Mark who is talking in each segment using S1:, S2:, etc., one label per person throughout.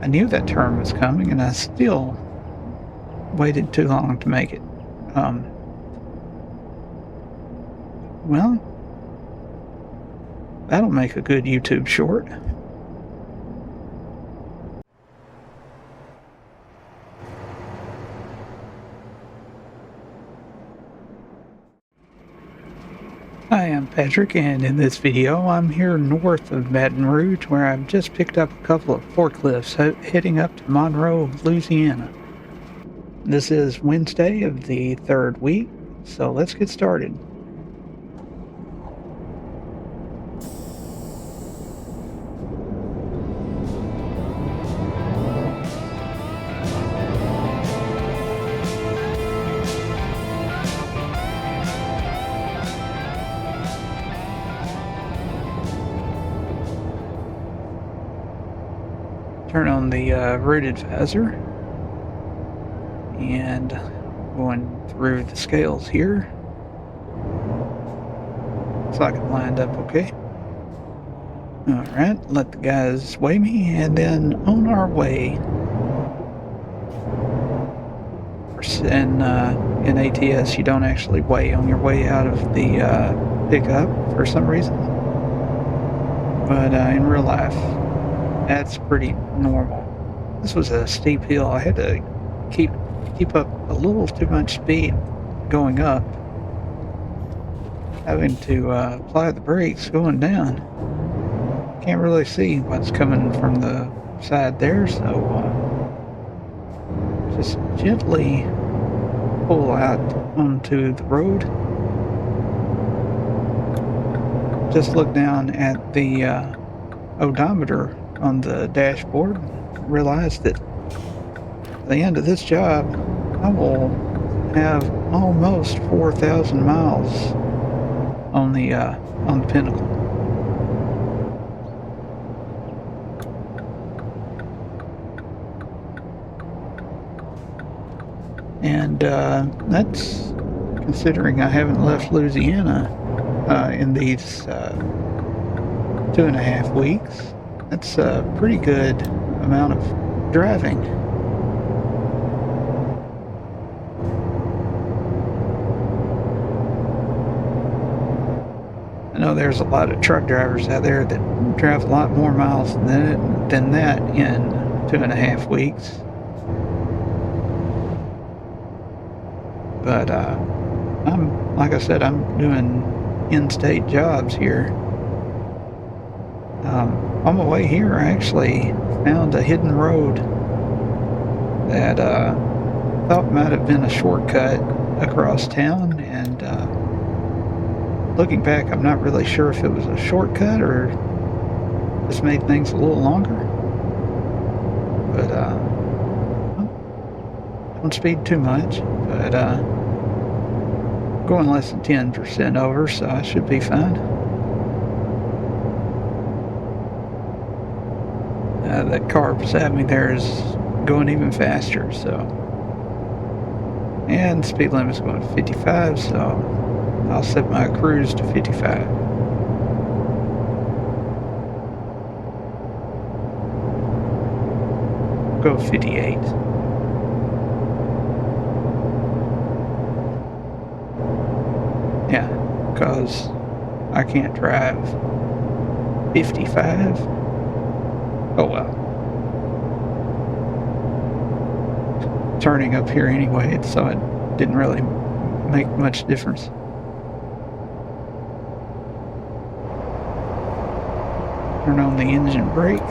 S1: I knew that term was coming, and I still waited too long to make it. Well, that'll make a good YouTube short. Hi, I'm Patrick, and in this video I'm here north of Baton Rouge, where I've just picked up a couple of forklifts heading up to Monroe, Louisiana. This is Wednesday of the third week, so let's get started. Turn on the rooted visor and going through the scales here. Looks like it lined up okay. Alright, let the guys weigh me, and then on our way. In ATS, you don't actually weigh on your way out of the pickup for some reason. But in real life, that's pretty normal. This was a steep hill. I had to keep up a little too much speed going up, having to apply the brakes going down. Can't really see what's coming from the side there, so just gently pull out onto the road. Just look down at the odometer on the dashboard, realize that at the end of this job I will have almost 4,000 miles on the Pinnacle. And that's considering I haven't left Louisiana in these 2.5 weeks. That's a pretty good amount of driving. I know there's a lot of truck drivers out there that drive a lot more miles than that in 2.5 weeks. But like I said, I'm doing in-state jobs here. On my way here, I actually found a hidden road that I thought might have been a shortcut across town, and looking back, I'm not really sure if it was a shortcut or just made things a little longer. But don't speed too much, but going less than 10% over, so I should be fine. That car beside me there is going even faster, so. And the speed limit's going to 55, so I'll set my cruise to 55. Go 58. Yeah, because I can't drive 55. Oh well. Turning up here anyway, so it didn't really make much difference. Turn on the engine brake.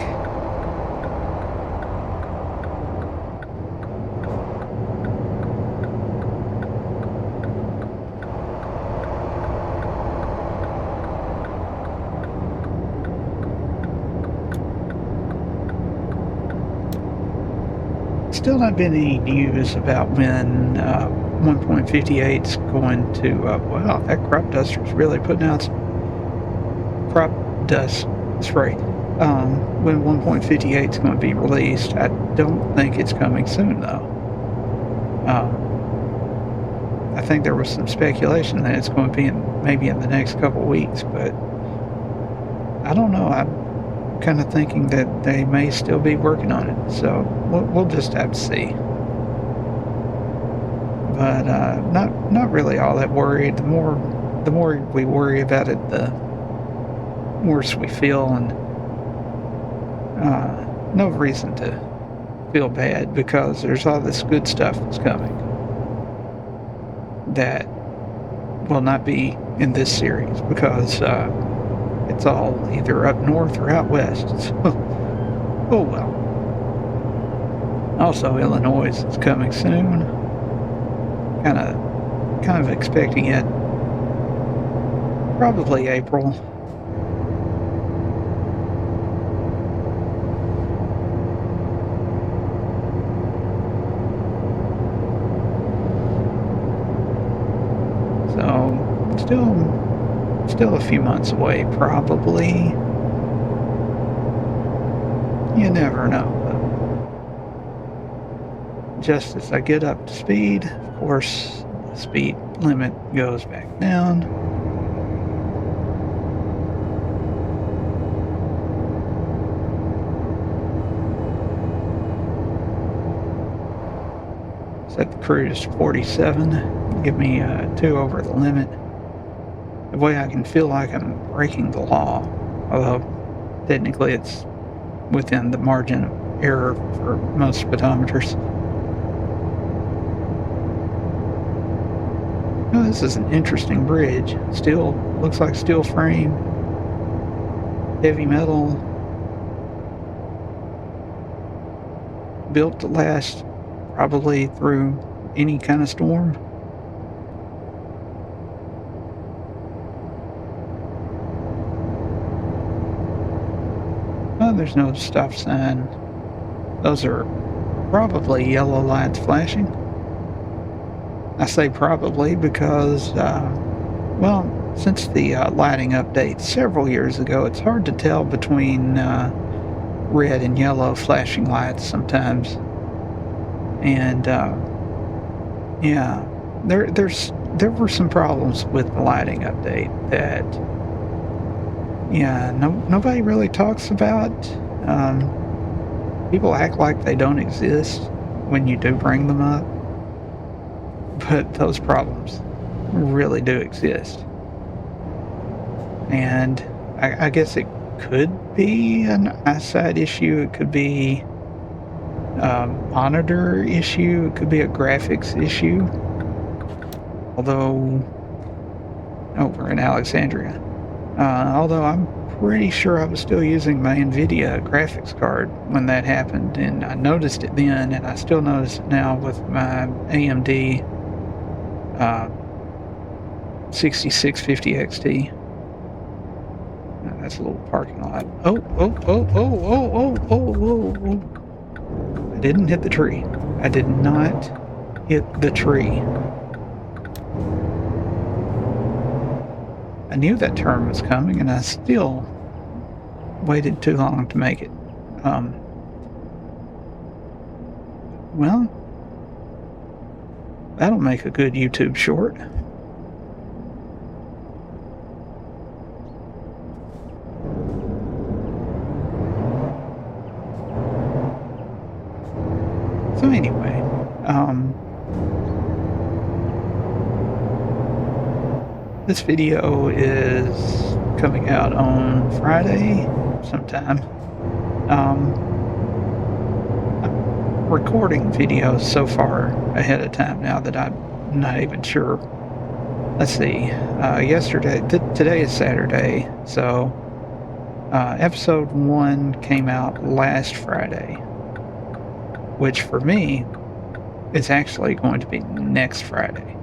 S1: Still not been any news about when 1.58's going to, wow, that crop duster's really putting out some crop dust spray. When 1.58's going to be released, I don't think it's coming soon, though. I think there was some speculation that it's going to be maybe in the next couple weeks, but I don't know. I'm kind of thinking that they may still be working on it. So we'll just have to see. But not really all that worried. The more we worry about it, the worse we feel, and no reason to feel bad because there's all this good stuff that's coming that will not be in this series because it's all either up north or out west. So, oh well. Also, Illinois is coming soon. Kind of expecting it probably April. So, still a few months away, probably. You never know. But just as I get up to speed, of course, the speed limit goes back down. Set the cruise to 47. Give me 2 over the limit. The way I can feel like I'm breaking the law, although technically it's within the margin of error for most speedometers. Oh, this is an interesting bridge. Steel, looks like steel frame, heavy metal, built to last probably through any kind of storm. Oh, there's no stop sign. Those are probably yellow lights flashing. I say probably because, well, since the lighting update several years ago, it's hard to tell between red and yellow flashing lights sometimes. And yeah, there were some problems with the lighting update that nobody really talks about. People act like they don't exist when you do bring them up, but those problems really do exist. And I guess it could be an eyesight issue. It could be monitor issue. It could be a graphics issue. Although, we're in Alexandria. Although I'm pretty sure I was still using my NVIDIA graphics card when that happened, and I noticed it then, and I still notice it now with my AMD 6650 XT. That's a little parking lot. Oh. I didn't hit the tree. I did not hit the tree. I knew that turn was coming, and I still waited too long to make it. Well, that'll make a good YouTube short. So anyway, this video is coming out on Friday sometime. I'm recording videos so far ahead of time now that I'm not even sure. Let's see. Today is Saturday, so episode 1 came out last Friday, which for me is actually going to be next Friday.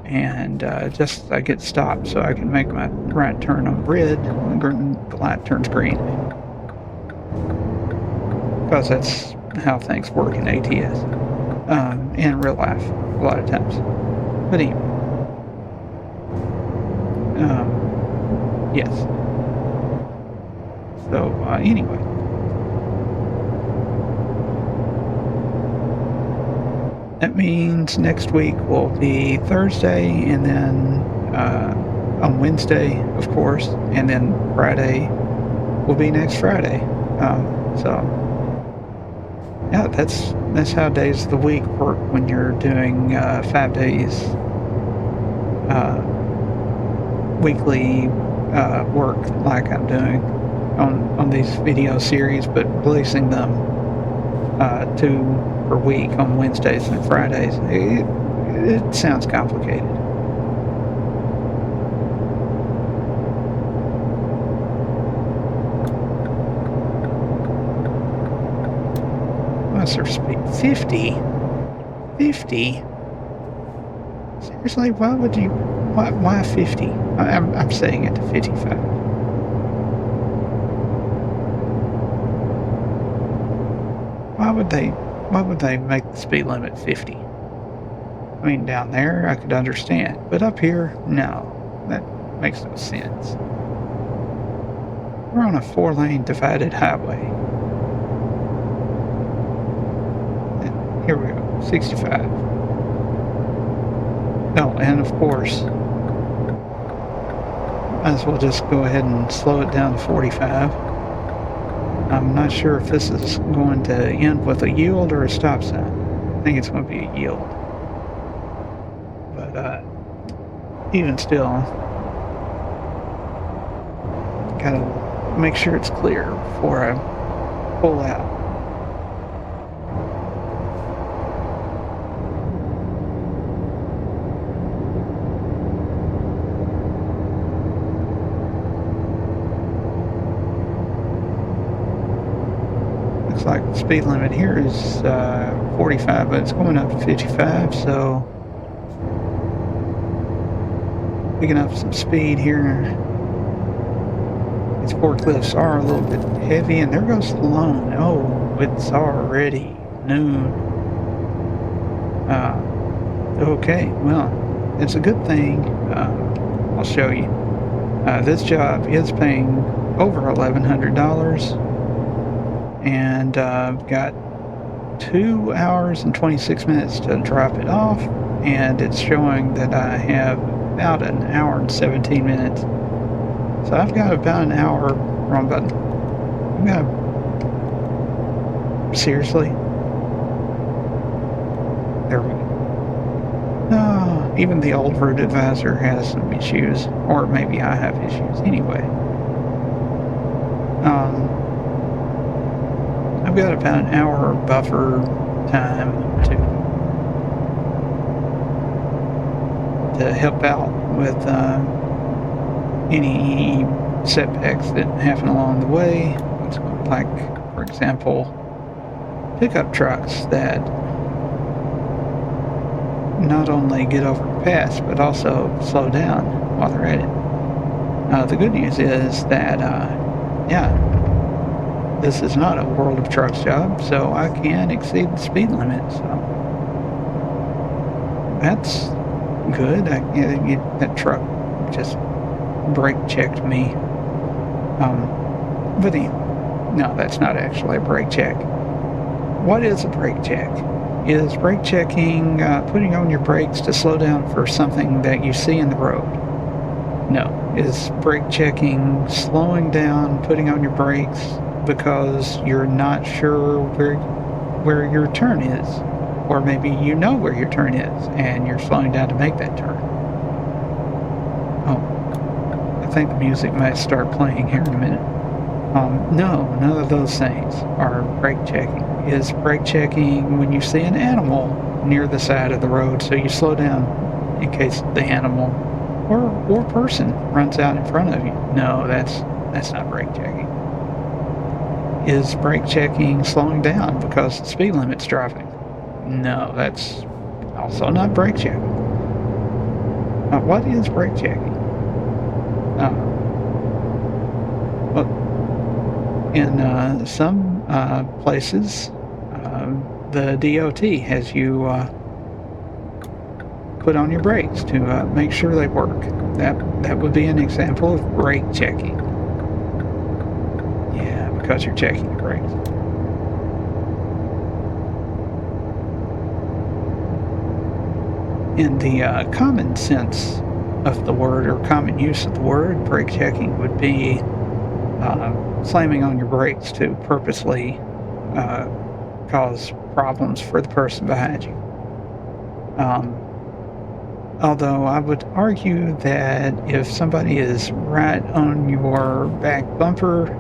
S1: And just I get stopped so I can make my right turn on red when the light turns green. Because that's how things work in ATS. In real life, a lot of times. But anyway. Yes. So, anyway. That means next week will be Thursday, and then on Wednesday, of course, and then Friday will be next Friday. So yeah, that's how days of the week work when you're doing 5 days weekly work like I'm doing on these video series, but releasing them 2 per week on Wednesdays and Fridays. It sounds complicated. What's their speed? 50? 50? Seriously, why would you? Why 50? I'm setting it to 55. Why would they make the speed limit 50? I mean, down there I could understand, but up here, no, that makes no sense. We're on a 4-lane divided highway. And here we go, 65. Oh, and of course, might as well just go ahead and slow it down to 45. I'm not sure if this is going to end with a yield or a stop sign. I think it's going to be a yield. But even still, gotta make sure it's clear before I pull out. Looks like the speed limit here is 45, but it's going up to 55, so picking up some speed here. These forklifts are a little bit heavy, and there goes the loan. Oh, it's already noon. Okay, well, it's a good thing. I'll show you. This job is paying over $1,100, and I've got 2 hours and 26 minutes to drop it off, and it's showing that I have about an hour and 17 minutes. So I've got about an hour, wrong button. Seriously? There we go. No, even the old route advisor has some issues, or maybe I have issues anyway. I've got about an hour buffer time to help out with any setbacks that happen along the way. Like, for example, pickup trucks that not only get over the pass, but also slow down while they're at it. The good news is that, yeah, this is not a World of Trucks job, so I can exceed the speed limit, so that's good. That truck just brake checked me. But no, that's not actually a brake check. What is a brake check? Is brake checking putting on your brakes to slow down for something that you see in the road? No. Is brake checking slowing down, putting on your brakes because you're not sure where your turn is? Or maybe you know where your turn is and you're slowing down to make that turn. Oh, I think the music might start playing here in a minute. No, none of those things are brake checking. Is brake checking when you see an animal near the side of the road, so you slow down in case the animal or person runs out in front of you? No, that's not brake checking. Is brake checking slowing down because the speed limit's dropping? No, that's also not brake checking. What is brake checking? Well, in some places, the DOT has you put on your brakes to make sure they work. That would be an example of brake checking. Yeah, because you're checking the brakes. In the common sense of the word or common use of the word. Brake checking would be slamming on your brakes to purposely uh, cause problems for the person behind you. Although I would argue that if somebody is right on your back bumper,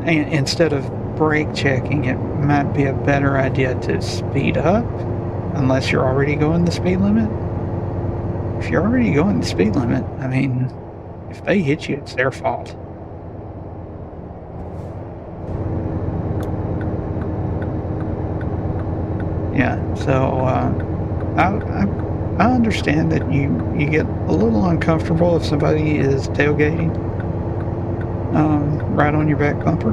S1: and instead of brake checking, it might be a better idea to speed up, unless you're already going the speed limit. If you're already going the speed limit, I mean, if they hit you, it's their fault. Yeah, so I understand that you get a little uncomfortable if somebody is tailgating right on your back bumper,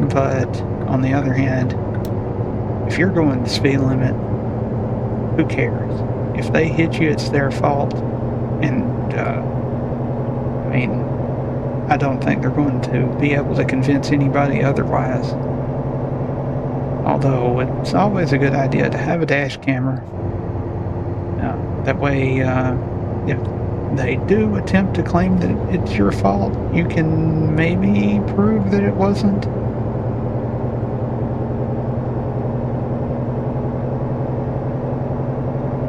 S1: but on the other hand, if you're going the speed limit, who cares? If they hit you, it's their fault, and I mean, I don't think they're going to be able to convince anybody otherwise. Although it's always a good idea to have a dash camera. That way, if they do attempt to claim that it's your fault, you can maybe prove that it wasn't.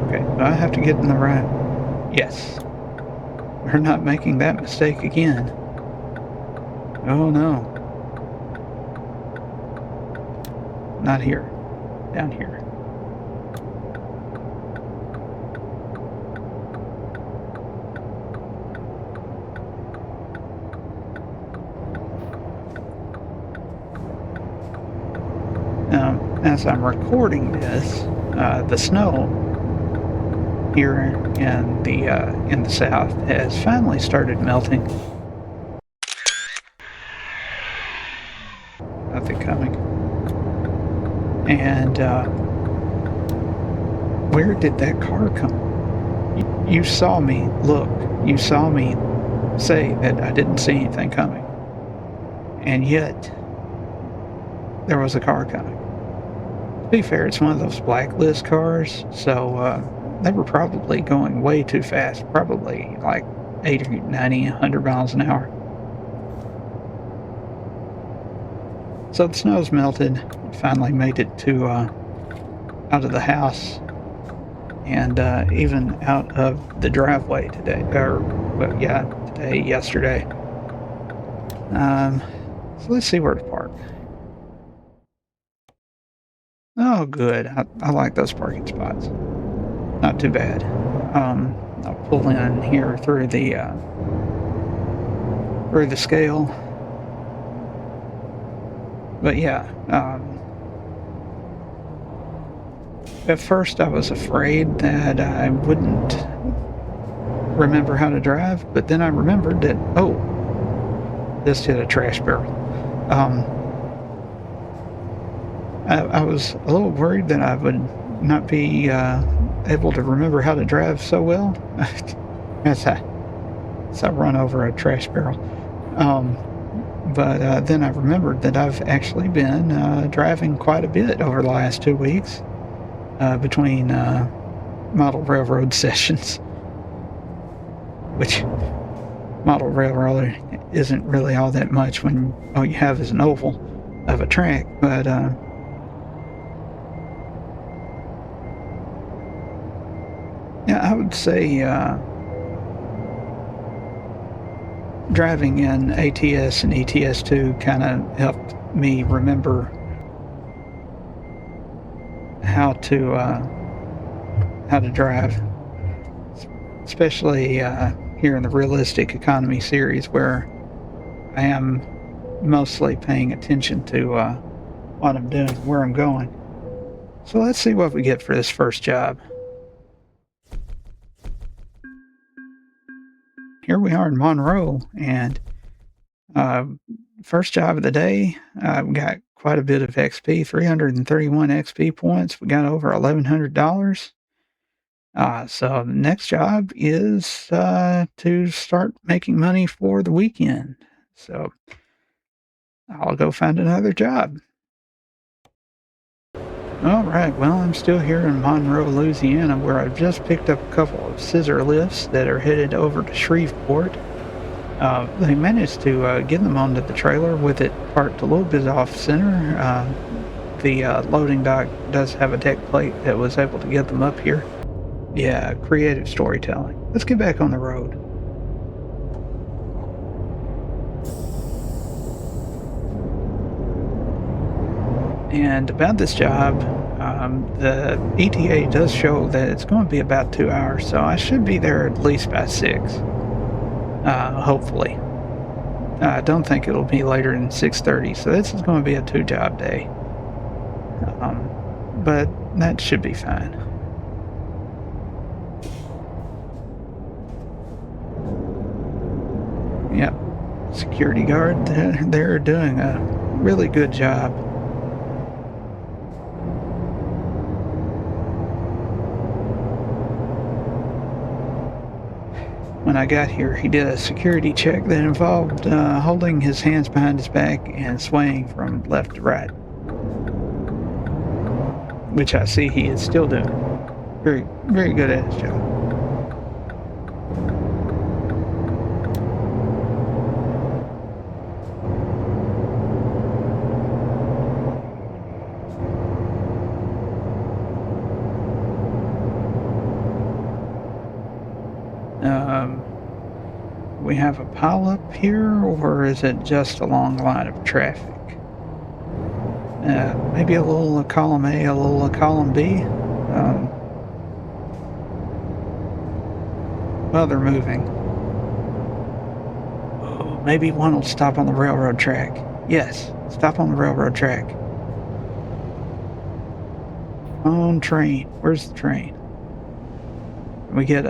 S1: Okay, do I have to get in the right? Yes. We're not making that mistake again. Oh no. Not here. Down here. Now, as I'm recording this, the snow here in the south has finally started melting. Nothing coming. And where did that car come? You saw me look. You saw me say that I didn't see anything coming. And yet, there was a car coming. To be fair, it's one of those blacklist cars, so they were probably going way too fast, probably like 80, 90, 100 miles an hour. So the snow's melted, finally made it to out of the house, and even out of the driveway today, yesterday. So let's see where to park. Oh, good. I like those parking spots. Not too bad. I'll pull in here through the scale. But yeah, at first I was afraid that I wouldn't remember how to drive, but then I remembered that, oh, this hit a trash barrel. I was a little worried that I would not be able to remember how to drive so well as I run over a trash barrel. But then I remembered that I've actually been driving quite a bit over the last 2 weeks between model railroad sessions, which model railroad isn't really all that much when all you have is an oval of a track, but yeah, I would say driving in ATS and ETS2 kind of helped me remember how to drive, especially here in the Realistic Economy series, where I am mostly paying attention to what I'm doing, where I'm going. So let's see what we get for this first job. Here we are in Monroe, and first job of the day, we got quite a bit of XP, 331 XP points. We got over $1,100. So the next job is to start making money for the weekend. So I'll go find another job. All right, well, I'm still here in Monroe, Louisiana, where I've just picked up a couple of scissor lifts that are headed over to Shreveport. They managed to get them onto the trailer with it parked a little bit off center. The loading dock does have a deck plate that was able to get them up here. Yeah, creative storytelling. Let's get back on the road. And about this job, the ETA does show that it's going to be about 2 hours, so I should be there at least by 6, hopefully. I don't think it'll be later than 6:30, so this is going to be a 2-job day. But that should be fine. Yep, security guard, they're doing a really good job. When I got here, he did a security check that involved holding his hands behind his back and swaying from left to right, which I see he is still doing. Very, very good at his job. We have a pileup here, or is it just a long line of traffic? Maybe a little column A, a little column B. Well, they're moving. Oh, maybe one will stop on the railroad track. Yes, stop on the railroad track. On train. Where's the train? Can we get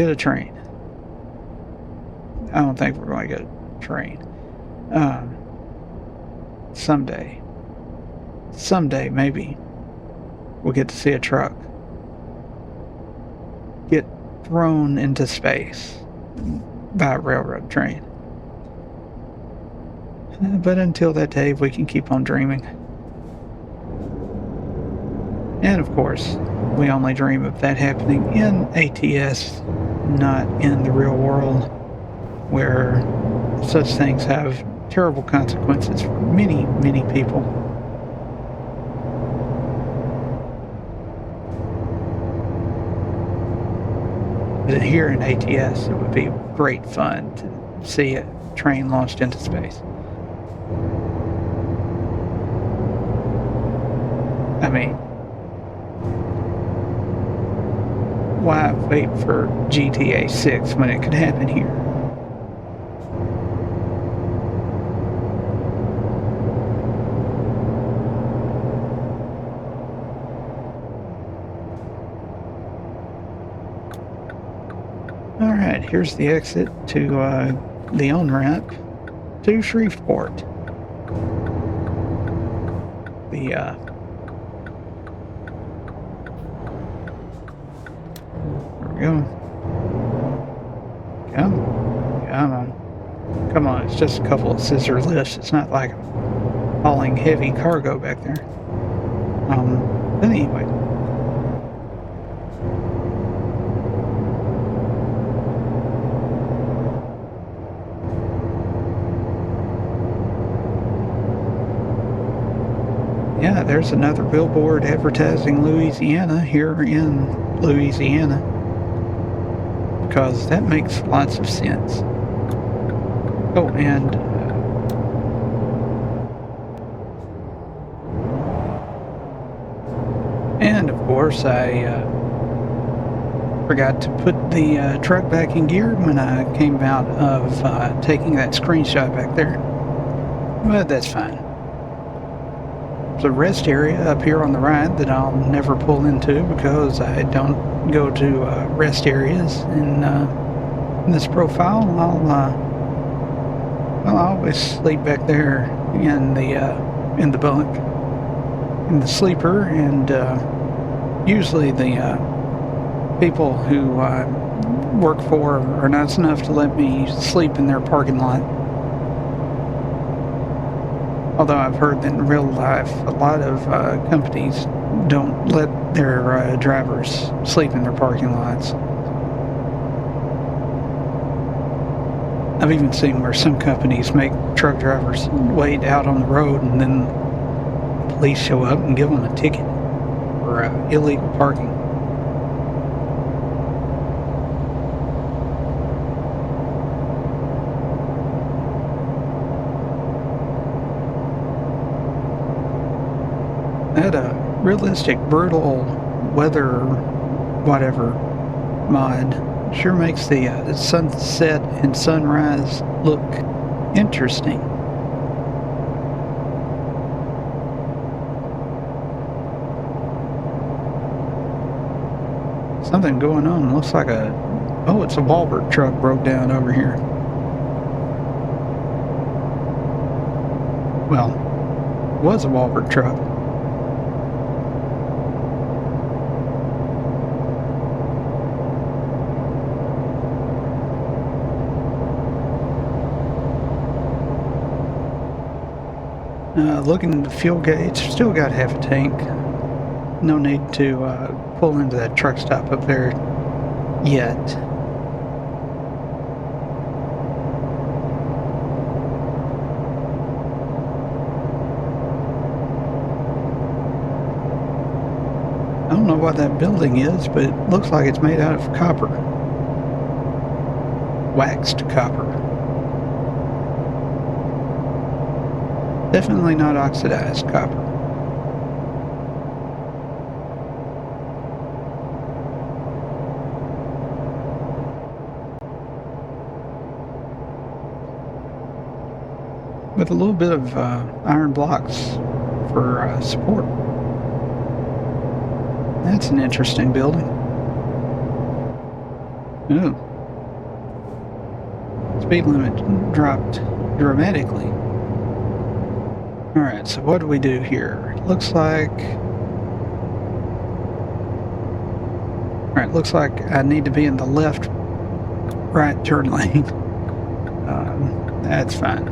S1: a train? I don't think we're going to get a train. Someday, maybe, we'll get to see a truck get thrown into space by a railroad train. But until that day, we can keep on dreaming. And of course, we only dream of that happening in ATS, not in the real world, where such things have terrible consequences for many, many people. But here in ATS, it would be great fun to see a train launched into space. I mean, why wait for GTA 6 when it could happen here? Alright, here's the exit to the on-ramp to Shreveport. There we go. Come on, it's just a couple of scissor lifts. It's not like I'm hauling heavy cargo back there. But anyway. Yeah, there's another billboard advertising Louisiana here in Louisiana, because that makes lots of sense. Oh, and of course I forgot to put the truck back in gear when I came out of taking that screenshot back there, but that's fine. There's a rest area up here on the right that I'll never pull into because I don't go to rest areas in this profile. I'll always sleep back there in the bunk, in the sleeper, and usually the people who work for are nice enough to let me sleep in their parking lot. Although I've heard that in real life, a lot of companies don't let their drivers sleep in their parking lots. I've even seen where some companies make truck drivers wait out on the road, and then police show up and give them a ticket for illegal parking. That realistic, brutal weather, whatever mod sure makes the sunset and sunrise look interesting. Something going on. Looks like it's a Walbert truck broke down over here. Well, it was a Walbert truck. Looking at the fuel gauge, still got half a tank. No need to pull into that truck stop up there yet. I don't know what that building is, but it looks like it's made out of copper. Waxed copper. Definitely not oxidized copper. With a little bit of iron blocks for support. That's an interesting building. Ooh. Speed limit dropped dramatically. Alright, so what do we do here? Looks like I need to be in the left-right turn lane. That's fine.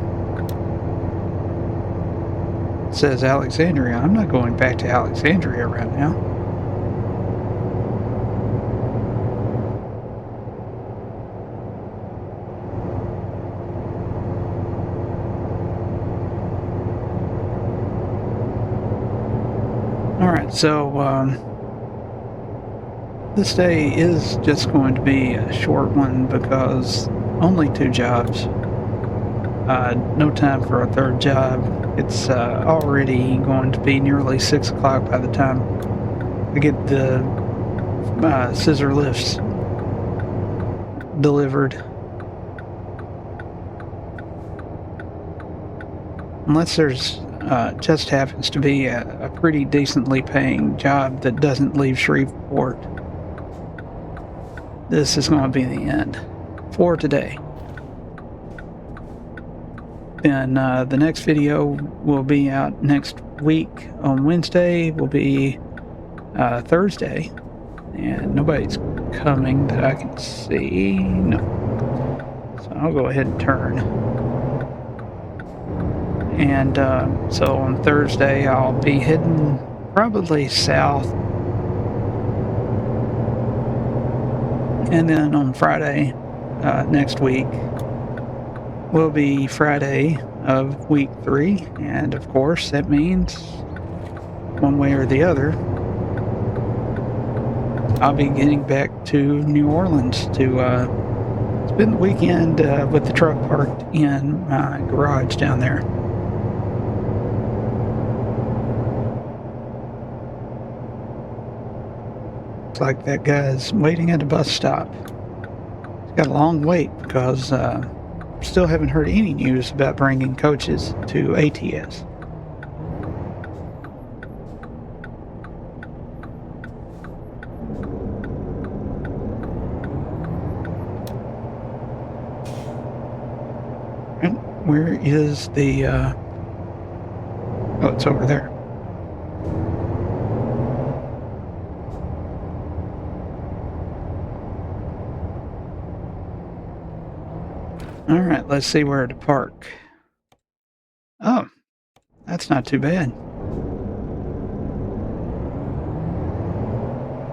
S1: It says Alexandria. I'm not going back to Alexandria right now. Alright, so this day is just going to be a short one because only 2 jobs. No time for a third job. It's already going to be nearly 6 o'clock by the time I get the scissor lifts delivered. Unless there's just happens to be a pretty decently paying job that doesn't leave Shreveport. This is going to be the end for today. Then the next video will be out next week on Wednesday. Will be Thursday, and nobody's coming that I can see. No, so I'll go ahead and turn. And so on Thursday I'll be heading probably south, and then on Friday next week will be Friday of week 3, and of course that means one way or the other I'll be getting back to New Orleans to spend the weekend with the truck parked in my garage down there. Looks like that guy's waiting at a bus stop. He's got a long wait because still haven't heard any news about bringing coaches to ATS. And where is the oh, it's over there. All right, let's see where to park. Oh, That's not too bad.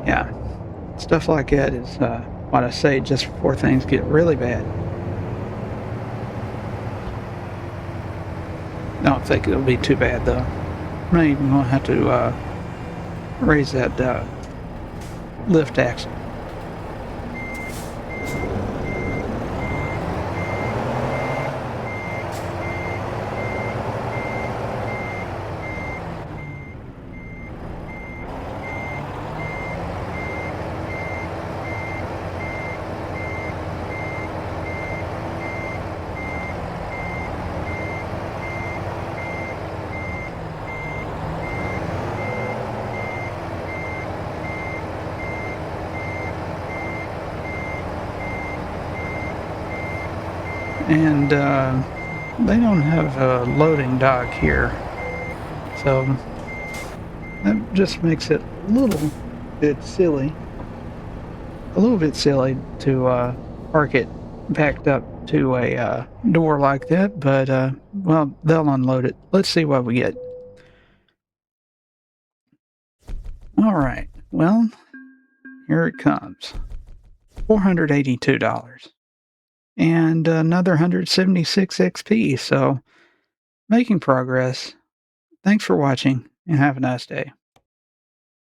S1: Yeah, stuff like that is what I say just before things get really bad. I don't think it'll be too bad though. I'm not even gonna have to raise that lift axle. And they don't have a loading dock here, so that just makes it bit silly, a little bit silly to park it backed up to a door like that. But well, they'll unload it. Let's see what we get. All right. Well, here it comes. $482 and another 176 XP. So making progress. Thanks for watching and have a nice day.